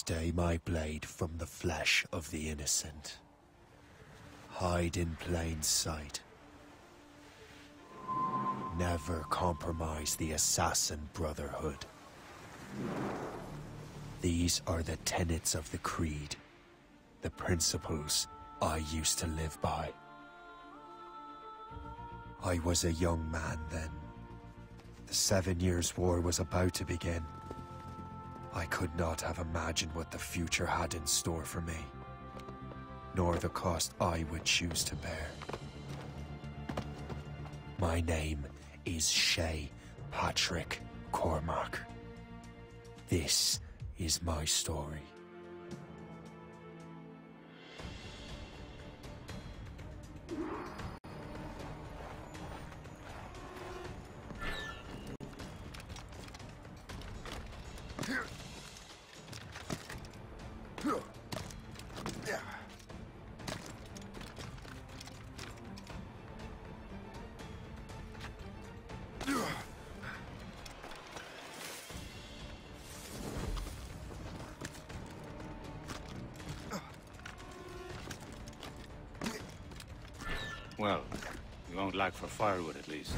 Stay my blade from the flesh of the innocent. Hide in plain sight. Never compromise the Assassin Brotherhood. These are the tenets of the Creed, the principles I used to live by. I was a young man then. The 7 Years' War was about to begin. I could not have imagined what the future had in store for me, nor the cost I would choose to bear. My name is Shay Patrick Cormac. This is my story. Well, we won't lack for firewood at least.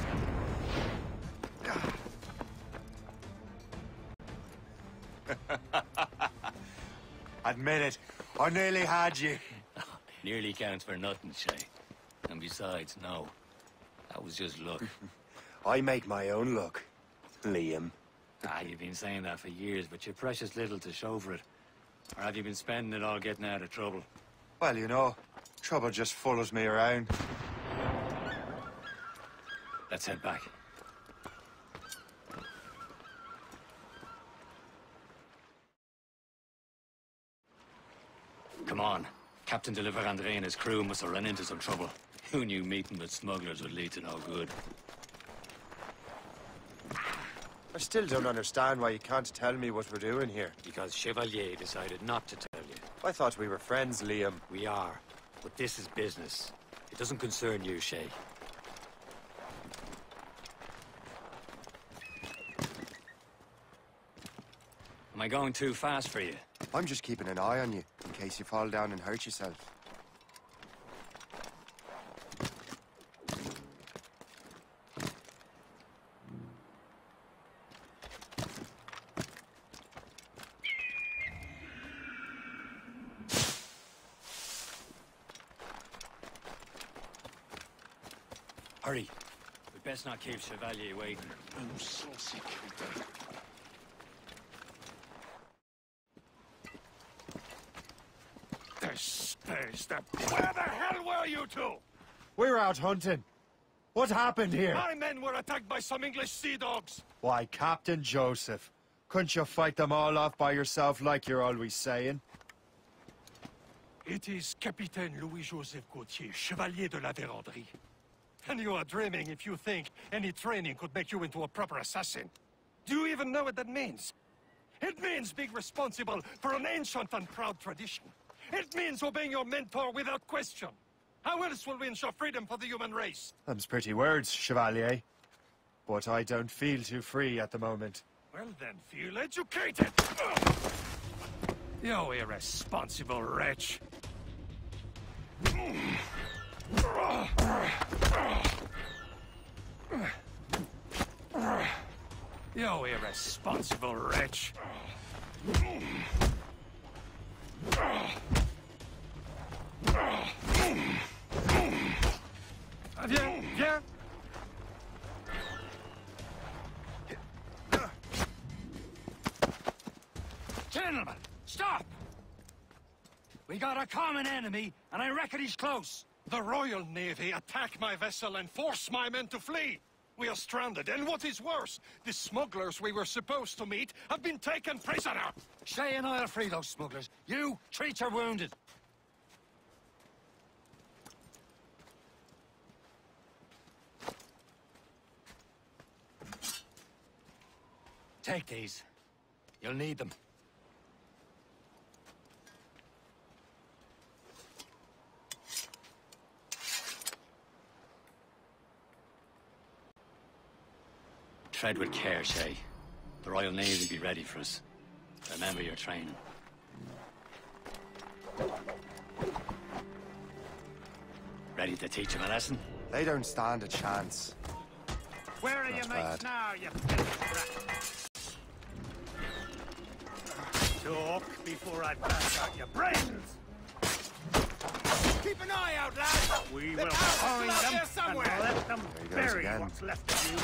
Admit it, I nearly had you. Nearly counts for nothing, Shay. And besides, no. That was just luck. I make my own luck, Liam. You've been saying that for years, but you're precious little to show for it. Or have you been spending it all getting out of trouble? Well, you know, trouble just follows me around. Let's head back. Come on. Captain de Andre and his crew must have run into some trouble. Who knew meeting with smugglers would lead to no good? I still don't understand why you can't tell me what we're doing here. Because Chevalier decided not to tell you. I thought we were friends, Liam. We are. But this is business. It doesn't concern you, Shay. Am I going too fast for you? I'm just keeping an eye on you, in case you fall down and hurt yourself. Hurry. We'd best not keep Chevalier waiting. Where the hell were you two? We're out hunting. What happened here? My men were attacked by some English sea dogs. Why, Captain Joseph, couldn't you fight them all off by yourself like you're always saying? It is Capitaine Louis-Joseph Gauthier, Chevalier de la Vérendrye. And you are dreaming if you think any training could make you into a proper assassin. Do you even know what that means? It means being responsible for an ancient and proud tradition. It means obeying your mentor without question. How else will we ensure freedom for the human race? Them's pretty words, Chevalier. But I don't feel too free at the moment. Well then, feel educated! You irresponsible wretch! You irresponsible wretch! Viens, viens! Gentlemen, stop! We got a common enemy, and I reckon he's close. The Royal Navy attack my vessel and force my men to flee. We are stranded, and what is worse, the smugglers we were supposed to meet have been taken prisoner. Shay and I'll free those smugglers. You, treat your wounded. Take these. You'll need them. Tread with care, Shay. The Royal Navy will be ready for us. Remember your training. Ready to teach him a lesson? They don't stand a chance. Where are your mates now, you talk before I bash out your brains! Keep an eye out, lads! We will find them somewhere and let them bury what's left of you.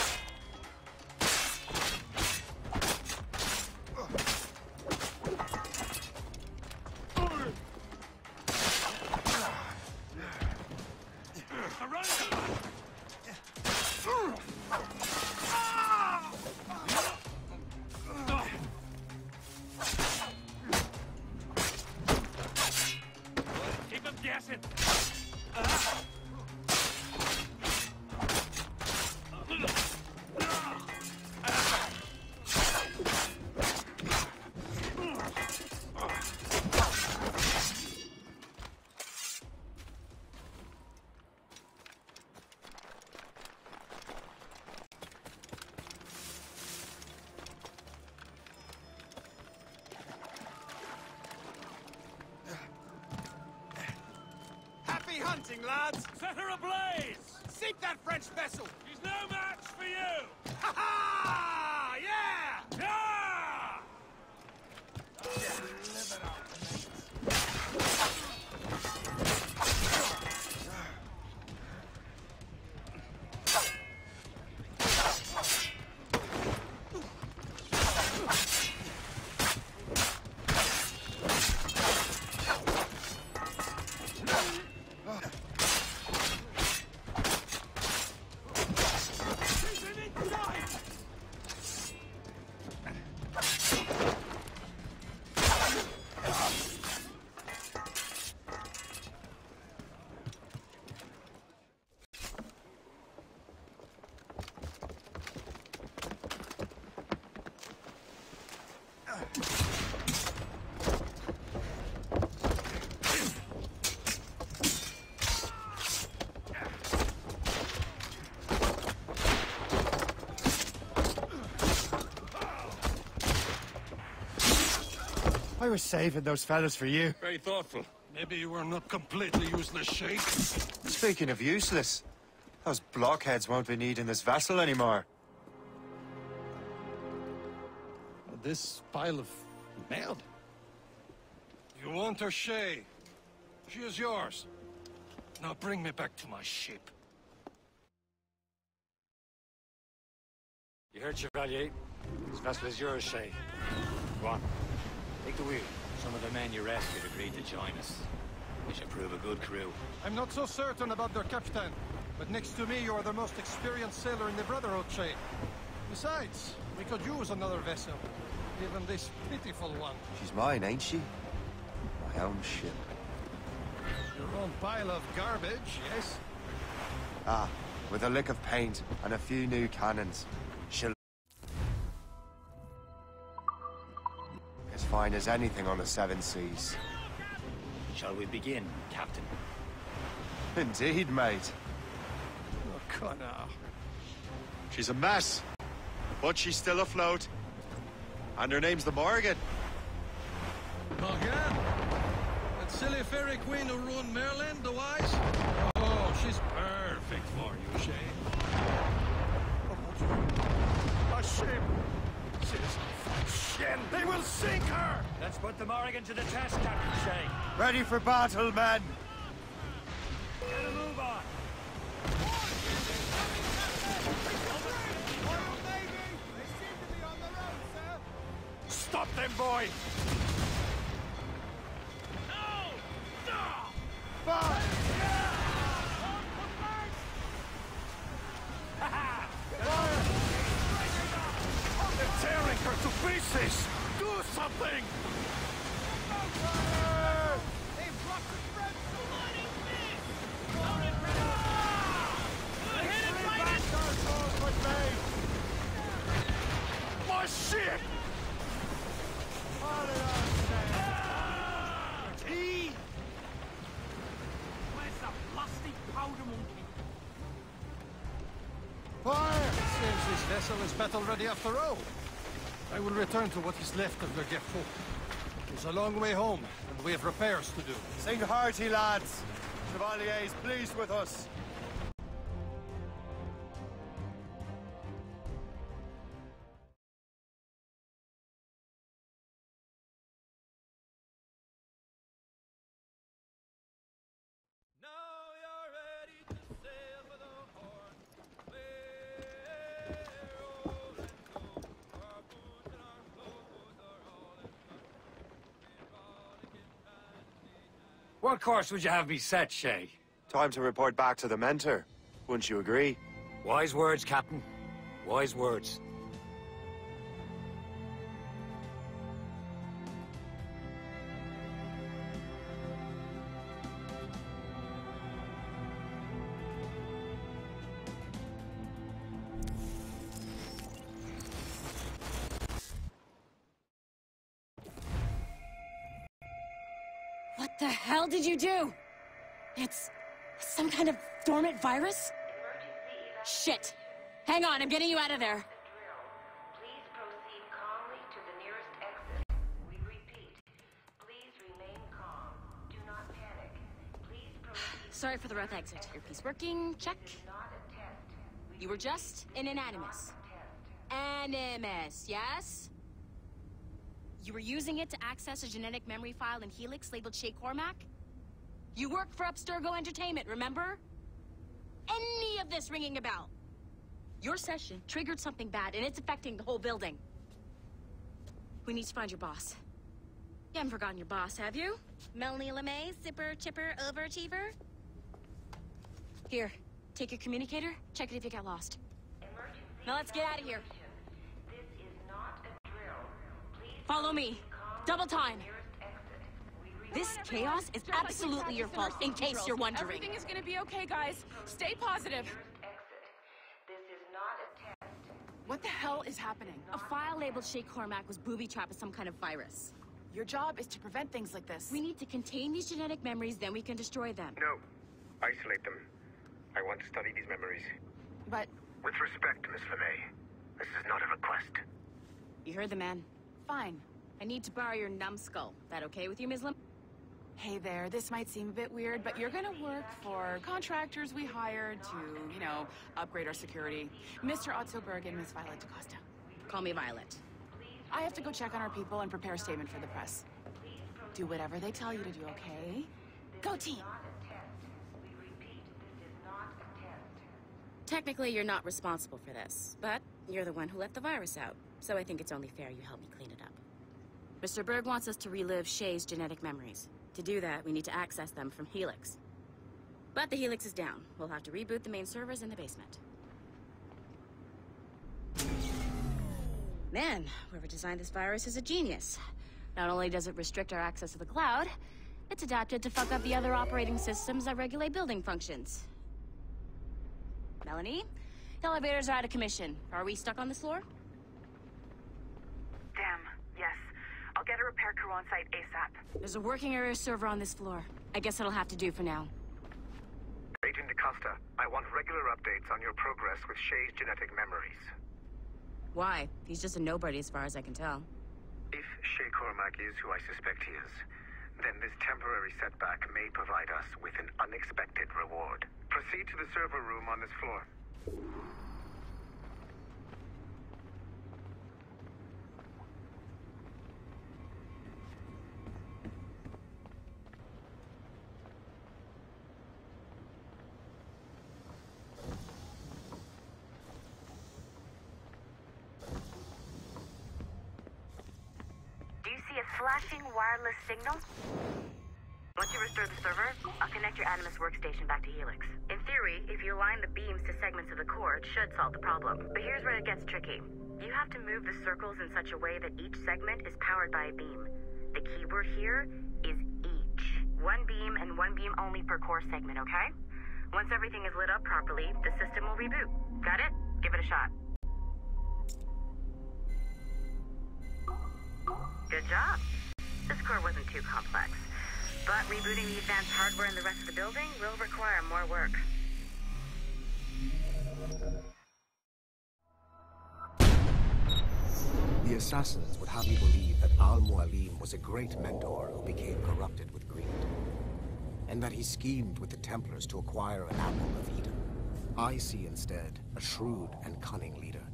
Hunting, lads! Set her ablaze! Seek that French vessel! She's no match for you! Ha ha! Yeah! I was saving those fellas for you. Very thoughtful. Maybe you were not completely useless, Sheikh. Speaking of useless, those blockheads won't be needing this vessel anymore. This pile of mail? You want her, Shay? She is yours. Now bring me back to my ship. You heard, Chevalier? This vessel is yours, Shay. Go on. Take the wheel. Some of the men you rescued agreed to join us. We should prove a good crew. I'm not so certain about their captain, but next to me you are the most experienced sailor in the Brotherhood, Shay. Besides, we could use another vessel. Even this pitiful one. She's mine, ain't she? My own ship. Your own pile of garbage, yes? Ah, with a lick of paint and a few new cannons. She'll... as fine as anything on the Seven Seas. Shall we begin, Captain? Indeed, mate. Oh, Connor. She's a mess, but she's still afloat. And her name's the Morgan. Morgan? That silly fairy queen who ruined Merlin, the wise? Oh, she's perfect for you, Shay. A ship! She's Shen! They will sink her! Let's put the Morrigan to the test, Captain Shay. Ready for battle, men! Get a move on! Stop them, boy! No! Stop! Fire! They're tearing her to pieces! Do something! My ship! Where's the lusty powder monkey? Fire! Seems this vessel is battle ready after all. I will return to what is left of the Gerfaut. It's a long way home, and we have repairs to do. Sing hearty, lads! Chevalier is pleased with us. What course would you have me set, Shay? Time to report back to the mentor. Wouldn't you agree? Wise words, Captain. Wise words. What the hell did you do? It's some kind of dormant virus? Shit. Hang on, I'm getting you out of there. Please proceed calmly to the nearest exit. We repeat, please remain calm. Do not panic. Please proceed. Sorry for the rough exit. Earpiece working, check. Not a test. You were just an Animus. Animus, yes? You were using it to access a genetic memory file in Helix labeled Shay Cormac? You work for Abstergo Entertainment, remember? Any of this ringing a bell? Your session triggered something bad, and it's affecting the whole building. We need to find your boss. You haven't forgotten your boss, have you? Melanie LeMay, zipper, chipper, overachiever? Here, take your communicator, check it if you got lost. Emergency. Now let's get out of here. This is not a drill. Please Follow me. Double time. nearest exit. We repeat. This chaos is absolutely your fault, in case you're wondering. Everything is gonna be okay, guys. Stay positive. Exit. This is not a test. What the hell is happening? A file labeled Shay Cormac was booby-trapped with some kind of virus. Your job is to prevent things like this. We need to contain these genetic memories, then we can destroy them. No. Isolate them. I want to study these memories. But With respect, Miss LeMay, this is not a request. You heard the man. fine. I need to borrow your numbskull. That okay with you, Ms. Lim? Hey there, this might seem a bit weird, but you're gonna work for contractors we hired to, you know, upgrade our security. Mr. Otto Berg and Miss Violet DaCosta. Call me Violet. I have to go check on our people and prepare a statement for the press. Do whatever they tell you to do, okay? Go team! Not a test. We repeat, this is not a test. Technically, you're not responsible for this, but you're the one who let the virus out, so I think it's only fair you help me clean it up. Mr. Berg wants us to relive Shay's genetic memories. To do that, we need to access them from Helix. But the Helix is down. We'll have to reboot the main servers in the basement. Man, whoever designed this virus is a genius. Not only does it restrict our access to the cloud, it's adapted to fuck up the other operating systems that regulate building functions. Melanie? The elevators are out of commission. Are we stuck on this floor? Damn, yes. I'll get a repair crew on site ASAP. There's a working area server on this floor. I guess it'll have to do for now. Agent DaCosta, I want regular updates on your progress with Shay's genetic memories. Why? He's just a nobody as far as I can tell. If Shay Cormac is who I suspect he is, then this temporary setback may provide us with an unexpected reward. Proceed to the server room on this floor. Do you see a flashing wireless signal? Once you restore the server, I'll connect your Animus workstation back to Helix. In theory, if you align the beams to segments of the core, it should solve the problem. But here's where it gets tricky. You have to move the circles in such a way that each segment is powered by a beam. The keyword here is each. One beam and one beam only per core segment, okay? Once everything is lit up properly, the system will reboot. Got it? Give it a shot. Good job. This core wasn't too complex. But rebooting the advanced hardware in the rest of the building will require more work. The assassins would have you believe that Al-Mualim was a great mentor who became corrupted with greed. And and that he schemed with the Templars to acquire an Apple of Eden. I see instead a shrewd and cunning leader.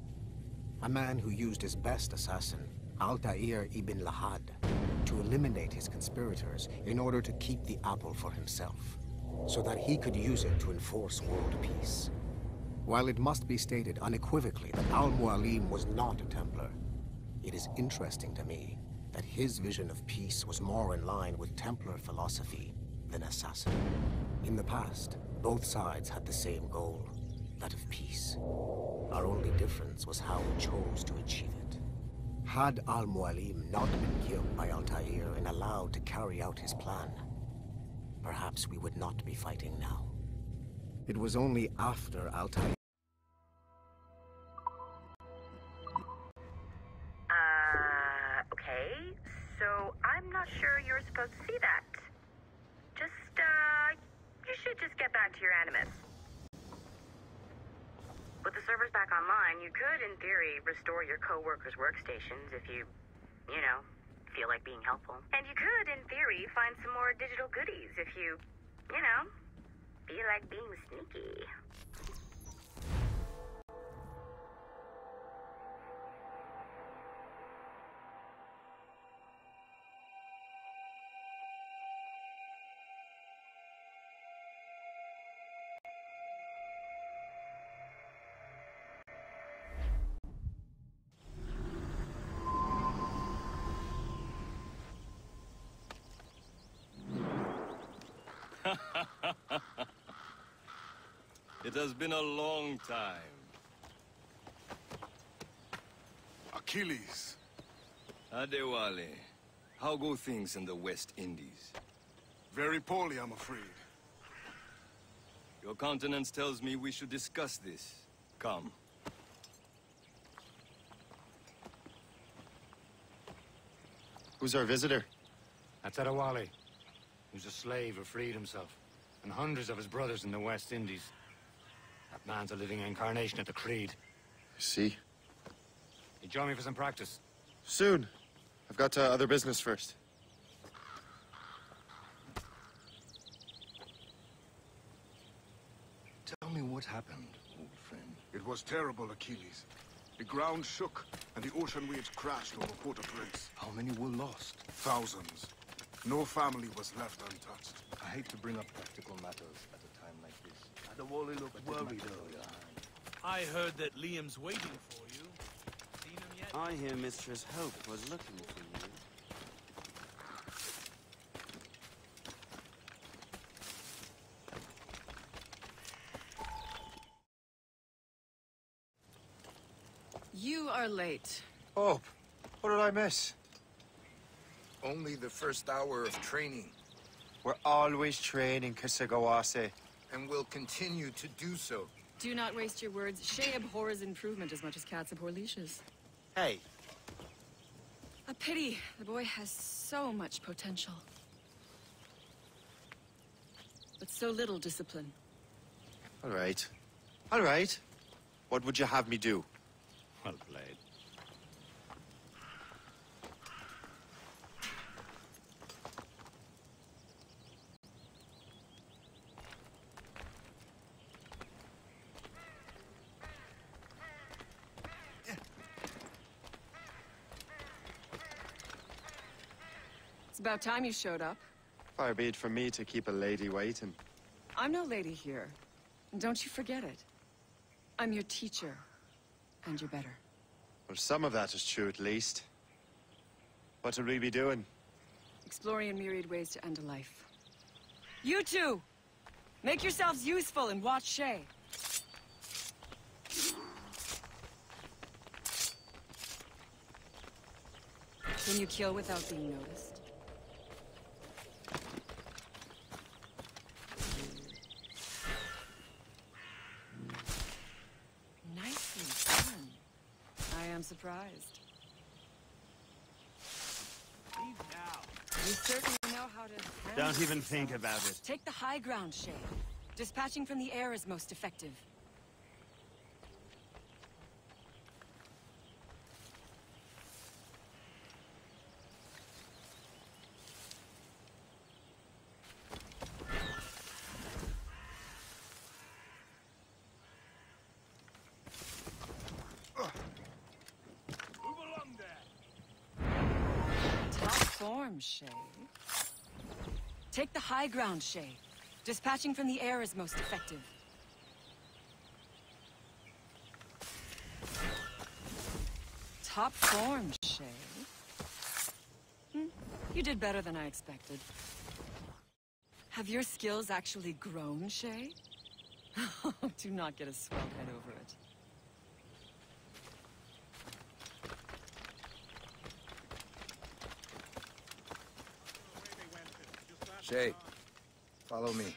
A man who used his best assassin, Altair ibn Lahad, to eliminate his conspirators in order to keep the apple for himself, so that he could use it to enforce world peace. While it must be stated unequivocally that Al-Mualim was not a Templar, it is interesting to me that his vision of peace was more in line with Templar philosophy than assassin. In the past, both sides had the same goal, that of peace. Our only difference was how we chose to achieve it. Had Al-Mualim not been killed by Altair and allowed to carry out his plan, perhaps we would not be fighting now. It was only after Altair... Okay, so I'm not sure you were supposed to see that. You should just get back to your Animus. With the servers back online, you could, in theory, restore your co-workers' workstations if you feel like being helpful. And you could, in theory, find some more digital goodies if you feel like being sneaky. It has been a long time. Achilles. Adewale, how go things in the West Indies? Very poorly, I'm afraid. Your countenance tells me we should discuss this. Come. Who's our visitor? That's Adewale, who's a slave who freed himself, and hundreds of his brothers in the West Indies. That man's a living incarnation of the Creed. I see. You join me for some practice? Soon. I've got other business first. Tell me what happened, old friend. It was terrible, Achilles. The ground shook, and the ocean waves crashed over Port-au-Prince. How many were lost? Thousands. No family was left untouched. I hate to bring up practical matters at a time like this. Adewale looked worried earlier. I heard that Liam's waiting for you. Seen him yet? I hear Mistress Hope was looking for you. You are late. Hope, what did I miss? Only the first hour of training. We're always training, Kusagawase. And will continue to do so. Do not waste your words. Shay abhors improvement as much as cats abhor leashes. Hey. A pity. The boy has so much potential. But so little discipline. All right. All right. What would you have me do? Well played. It's about time you showed up. Far be it from me to keep a lady waiting. I'm no lady here. And don't you forget it. I'm your teacher. And you're better. Well, some of that is true, at least. What would we be doing? Exploring a myriad ways to end a life. You two! Make yourselves useful and watch Shay. Can you kill without being noticed? Nicely done. I am surprised. Leave now. You certainly know how to... Don't even think about it. Take the high ground, Shay. Dispatching from the air is most effective. form, Shay. Take the high ground, Shay. Dispatching from the air is most effective. Top form, Shay. You did better than I expected. Have your skills actually grown, Shay? Do not get a swelled head over it. Shay, follow me.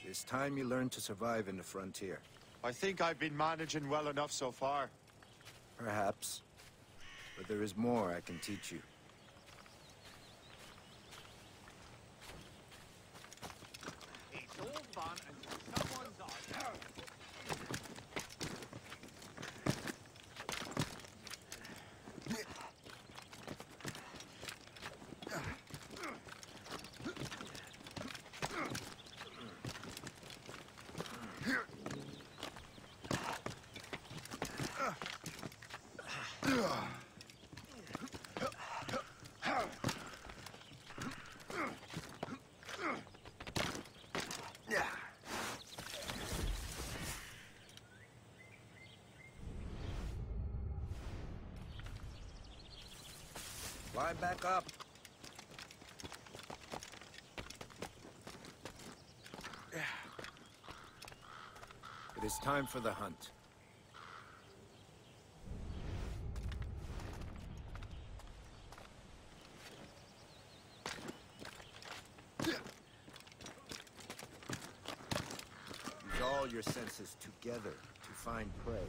It's time you learn to survive in the frontier. I think I've been managing well enough so far. Perhaps. But there is more I can teach you. It's all fun until someone's on. Climb back up. It is time for the hunt. Use all your senses together to find prey.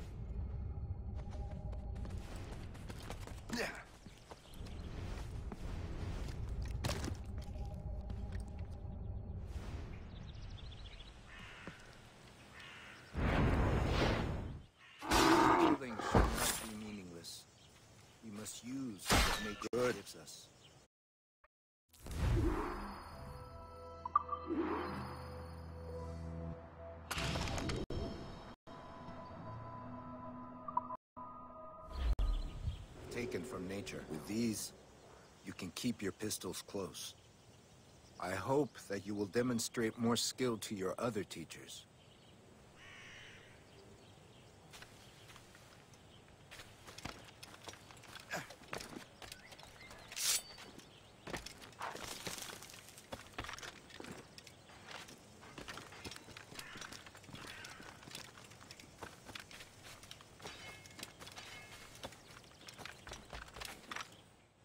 Killing should not be meaningless. We must use what nature gives us. Taken from nature. With these, you can keep your pistols close. I hope that you will demonstrate more skill to your other teachers.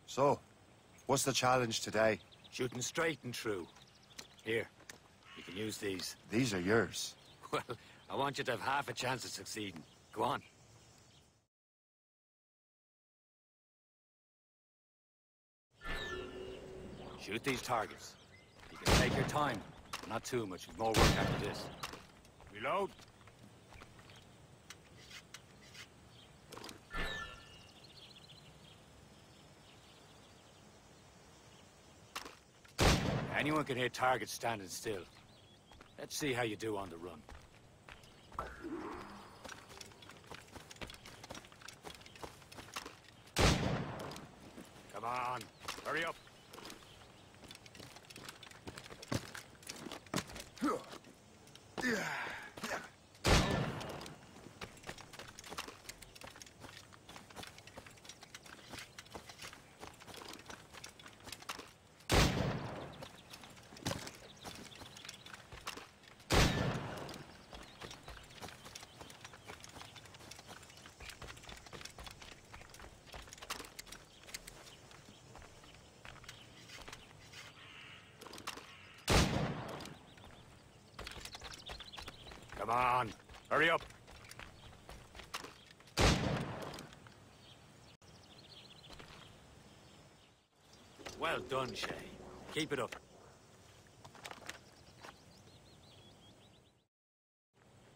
So, what's the challenge today? Shooting straight and true. Here, you can use these. These are yours. Well, I want you to have half a chance of succeeding. Go on. Shoot these targets. You can take your time. Not too much. More work after this. Reload. Anyone can hit targets standing still. Let's see how you do on the run. Come on, hurry up. Come on, hurry up. Well done, Shay. Keep it up.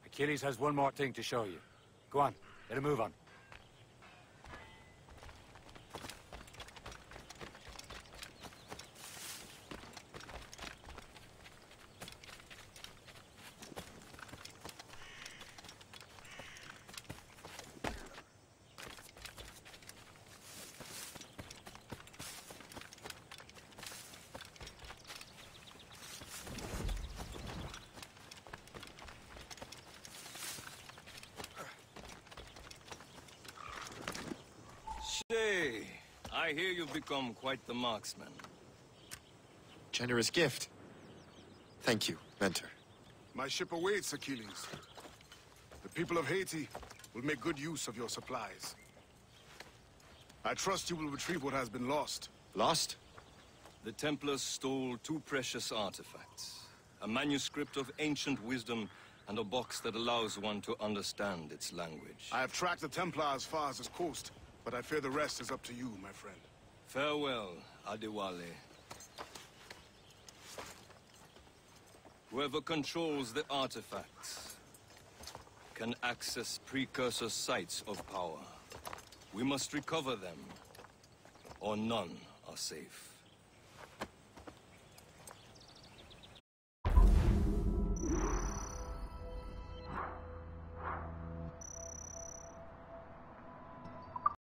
Achilles has one more thing to show you. Go on, let him move on. I hear you've become quite the marksman. Generous gift. Thank you, Mentor. My ship awaits, Achilles. The people of Haiti will make good use of your supplies. I trust you will retrieve what has been lost. Lost? The Templars stole 2 precious artifacts. A manuscript of ancient wisdom and a box that allows one to understand its language. I have tracked the Templar as far as this coast, but I fear the rest is up to you, my friend. Farewell, Adewale. Whoever controls the artifacts can access precursor sites of power. We must recover them, or none are safe.